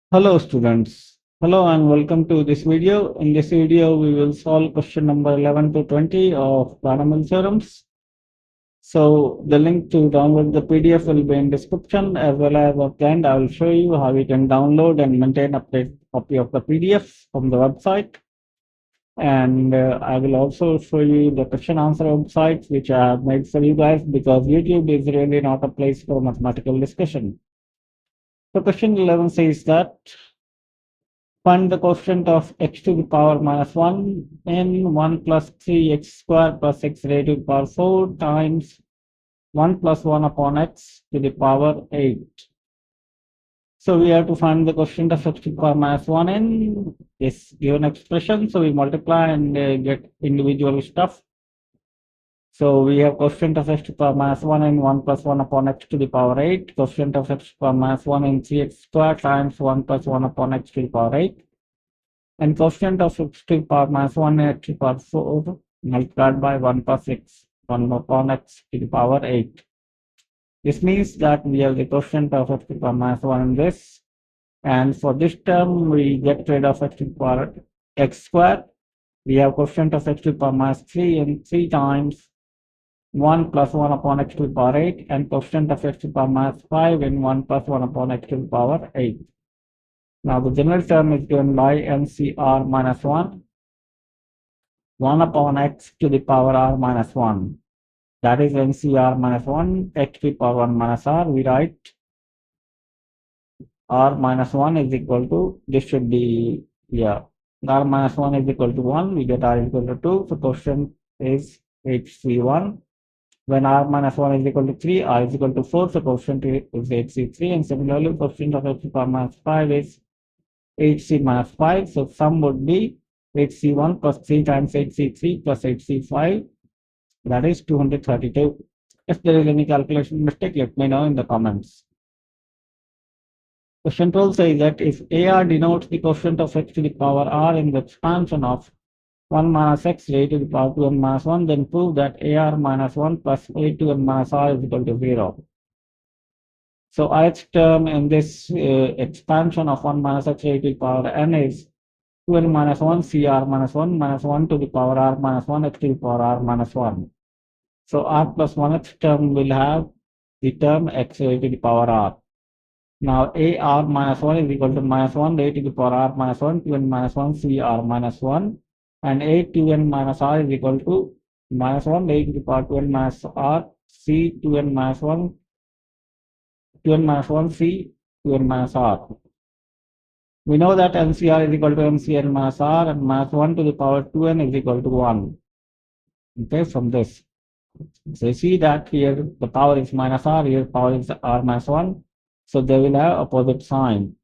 Hello students. Hello and welcome to this video. In this video, we will solve question number 11 to 20 of Binomial theorems. So the link to download the PDF will be in description as well as at the end I will show you how you can download and maintain a copy of the PDF from the website. And I will also show you the question answer websites which I have made for you guys because YouTube is really not a place for mathematical discussion. So question 11 says that find the quotient of x to the power minus 1 in 1 plus 3x square plus x raised to the power 4 times 1 plus 1 upon x to the power 8. So we have to find the quotient of x to the power minus 1 in this given expression. So we multiply and get individual stuff. So we have quotient of x to the power minus 1 in 1 plus 1 upon x to the power 8. Quotient of x to the power minus 1 in 3x square times 1 plus 1 upon x to the power 8. And quotient of x to the power minus 1 x to the power 4 multiplied by 1 plus x, 1 upon x to the power 8. This means that we have the quotient of x to the power minus 1 in this. And for this term, we get rid of x to the power x square. We have quotient of x to the power minus 3 in 3 times 1 plus 1 upon x to the power 8. And quotient of x to the power minus 5 in 1 plus 1 upon x to the power 8. Now the general term is given by NCR minus 1 upon x to the power r minus 1. That is NCR minus 1 x to the power 1 minus r. We write r minus 1 is equal to, this should be, r minus 1 is equal to 1. We get r is equal to 2. So quotient is HC1. When r minus 1 is equal to 3, r is equal to 4. So quotient is HC3. And similarly, quotient of x to the power minus 5 is HC minus 5. So sum would be HC1 plus 3 times HC3 plus HC5. That is 232. If there is any calculation mistake, let me know in the comments. Question 12 says that if AR denotes the quotient of x to the power r in the expansion of 1 minus x raised to the power 2n minus 1, then prove that AR minus 1 plus A2n minus r is equal to 0. So ith term in this expansion of 1 minus x raised to the power n is 2n minus 1 cr minus 1 to the power r minus 1 x to the power r minus 1. So r plus 1th term will have the term x raised to the power r. Now ar minus 1 is equal to minus 1 a to the power r minus 1 2n minus 1 cr minus 1, and a 2n minus r is equal to minus 1 a to the power 2n minus r c 2n minus 1 2n minus 1 c 2n minus r. We know that MCR is equal to MCN minus R, and minus 1 to the power 2n is equal to 1. Okay, from this. So you see that here the power is minus R, here power is R minus 1. So they will have opposite sign.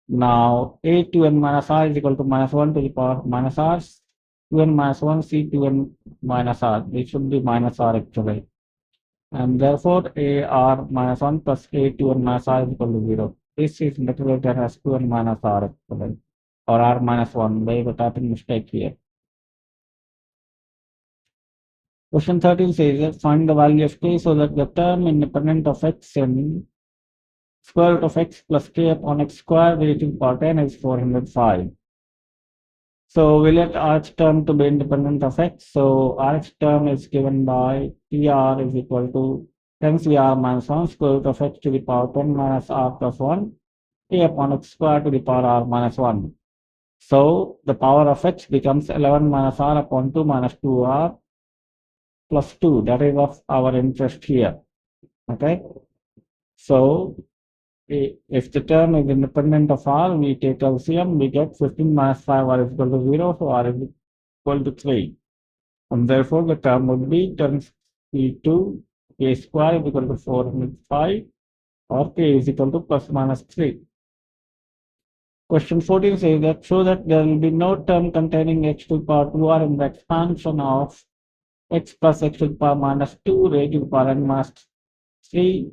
Now A 2n minus R is equal to minus 1 to the power minus R, 2n minus 1 C 2n minus R. This should be minus R actually. And therefore AR minus 1 plus A 2n minus R is equal to 0. This is integrated as 2n minus r actually, or r minus 1. There is a typing mistake here. Question 13 says that find the value of k so that the term independent of x in square root of x plus k upon x square raised to the power 10 is 405. So we let rth term to be independent of x. So rth term is given by tr is equal to 10 cr minus 1 square root of x to the power 10 minus r plus 1 k upon x square to the power r minus 1. So the power of x becomes 11 minus r upon 2 minus 2r plus 2. That is of our interest here. Okay. So if the term is independent of r, we take LCM, we get 15 minus 5 r is equal to 0, so r is equal to 3. And therefore the term would be 10 c2 k square is equal to 405, or k is equal to plus minus 3. Question 14 says that show that there will be no term containing x to the power 2r in the expansion of x plus x to the power minus 2 raised to the power n minus 3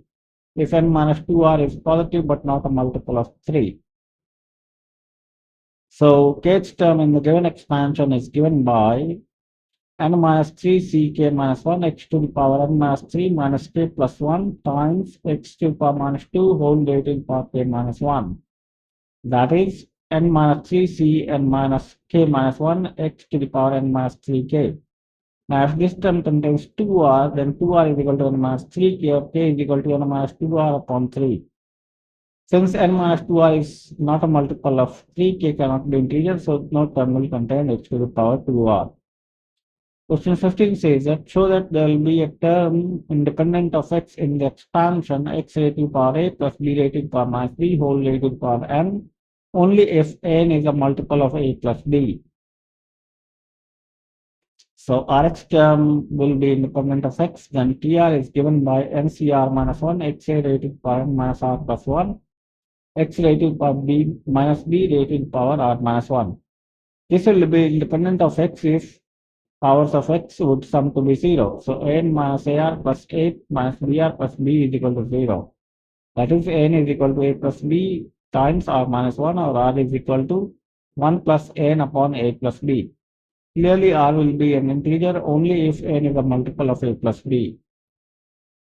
if n minus 2r is positive but not a multiple of 3. So kth term in the given expansion is given by n minus 3 ck minus 1 x to the power n minus 3 minus k plus 1 times x to the power minus 2 whole raised to the power k minus 1. that is n minus 3 c n minus k minus 1 x to the power n minus 3k. Now, if this term contains 2r, then 2r is equal to n minus 3k, or k is equal to n minus 2r upon 3. Since n minus 2r is not a multiple of 3, k cannot be integer, so no term will contain x to the power 2r. Question 15 says that show that there will be a term independent of x in the expansion x raised to the power a plus b raised to the power minus b whole raised to the power n only if n is a multiple of a plus b. So Rx term will be independent of x, then Tr is given by NCR minus 1, xa raised to the power n minus r plus 1, x raised to the power b minus b raised to the power r minus 1. This will be independent of x if powers of x would sum to be 0. So n minus ar plus 8 minus br plus b is equal to 0. That is n is equal to a plus b times r minus 1, or r is equal to 1 plus n upon a plus b. Clearly, r will be an integer only if n is a multiple of a plus b.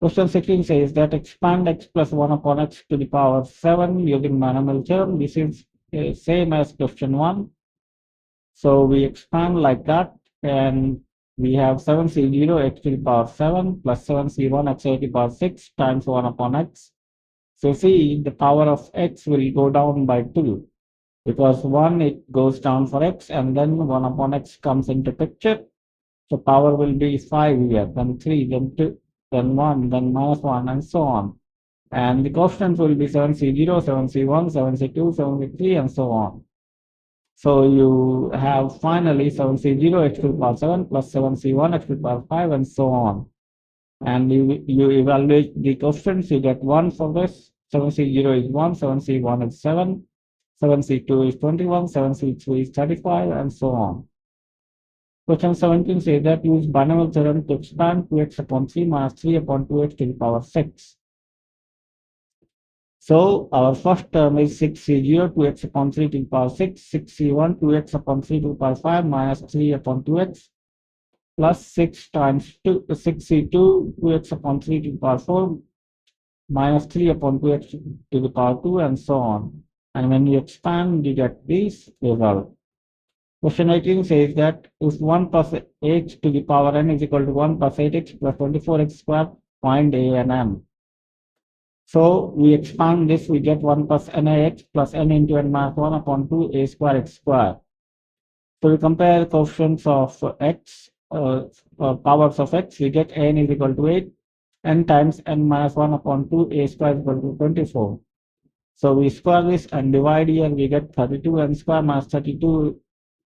Question 16 says that expand x plus 1 upon x to the power 7 using binomial term. This is same as question 1. So we expand like that, and we have 7c0 x to the power 7 plus 7c1 x to the power 6 times 1 upon x. So see, the power of x will go down by 2. Because 1 it goes down for x, and then 1 upon x comes into picture. So power will be 5 here, then 3, then 2, then 1, then minus 1, and so on. And the coefficients will be 7c0, 7c1, 7c2, 7c3, and so on. So you have finally 7c0 x to the power 7 plus 7c1 x to the power 5, and so on. And you evaluate the coefficients, you get 1 for this. 7c0 is 1, 7c1 is 7, 7c2 is 21, 7c3 is 35, and so on. Question 17 says that use binomial theorem to expand 2x upon 3 minus 3 upon 2x to the power 6. So our first term is 6c0, 2x upon 3 to the power 6, 6c1, 2x upon 3 to the power 5 minus 3 upon 2x, plus 6 times 2, 6c2, 2x upon 3 to the power 4, minus 3 upon 2x to the power 2, and so on. And when you expand, you get this result. Question 18 says that if 1 plus h to the power n is equal to 1 plus 8x plus 24x squared, find a and m. So we expand this, we get 1 plus nax plus n into n minus 1 upon 2 a square x square. So we compare coefficients of x, powers of x, we get n is equal to 8, n times n minus 1 upon 2 a square is equal to 24. So we square this and divide here, we get 32 n square minus 32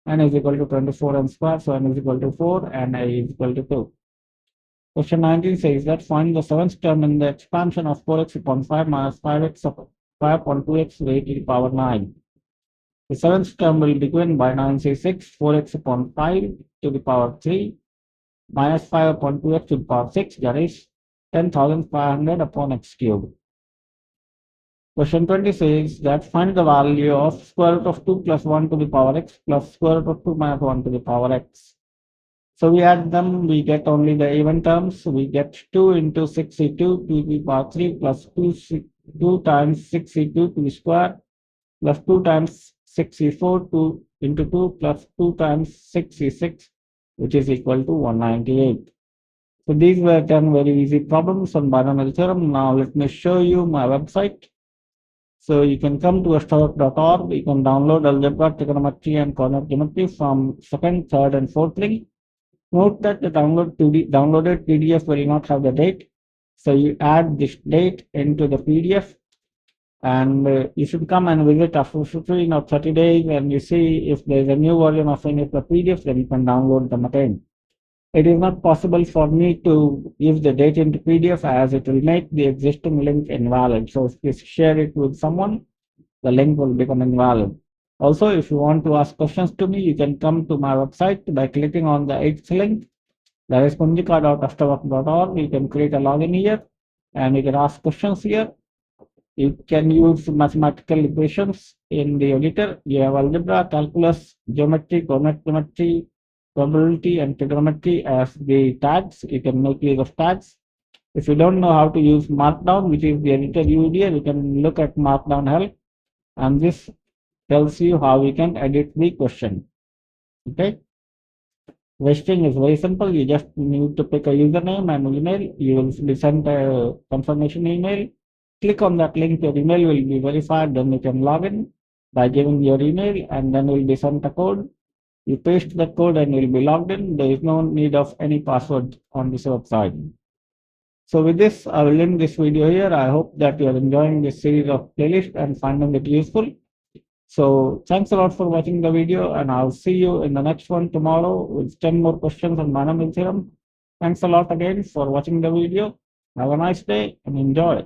n is equal to 24 n square, so n is equal to 4 and a is equal to 2. Question 19 says that find the seventh term in the expansion of 4x upon 5 minus 5x upon 5 upon 2x raised to the power 9. The seventh term will be given by 9c6, 4x upon 5 to the power 3 minus 5 upon 2x to the power 6, that is 10,500 upon x cubed. Question 20 says that find the value of square root of 2 plus 1 to the power x plus square root of 2 minus 1 to the power x. So we add them, we get only the even terms. We get 2 into 6c2 to the power 3 plus 2 times 6c2 to the square plus 2 times 6c4 into 2 plus 2 times 6c6, which is equal to 198. So these were 10 very easy problems on binomial theorem. Now let me show you my website. So you can come to astrolock.org. You can download algebra, trigonometry, and coordinate geometry from second, third, and fourth link. Note that the downloaded PDF will not have the date. So you add this date into the PDF, and you should come and visit after 15 or 30 days, and you see if there's a new version of any of the PDFs, then you can download them again. It is not possible for me to give the date into PDF as it will make the existing link invalid. So if you share it with someone, the link will become invalid. Also, if you want to ask questions to me, you can come to my website by clicking on the 8th link. That is kunjika.astrolock.org. You can create a login here and you can ask questions here. You can use mathematical equations in the editor. You have algebra, calculus, geometry, coordinate geometry, probability, and trigonometry as the tags. You can make use of tags. If you don't know how to use Markdown, which is the editor UID, you can look at Markdown help. And this tells you how we can edit the question. Okay. Vesting is very simple. You just need to pick a username and email. You will be sent a confirmation email. Click on that link. Your email will be verified. Then you can log in by giving your email, and then will be sent a code. You paste the code and you'll be logged in. There is no need of any password on this website. So with this, I will end this video here. I hope that you are enjoying this series of playlists and finding it useful. So thanks a lot for watching the video, and I'll see you in the next one tomorrow with 10 more questions on binomial theorem. Thanks a lot again for watching the video. Have a nice day and enjoy.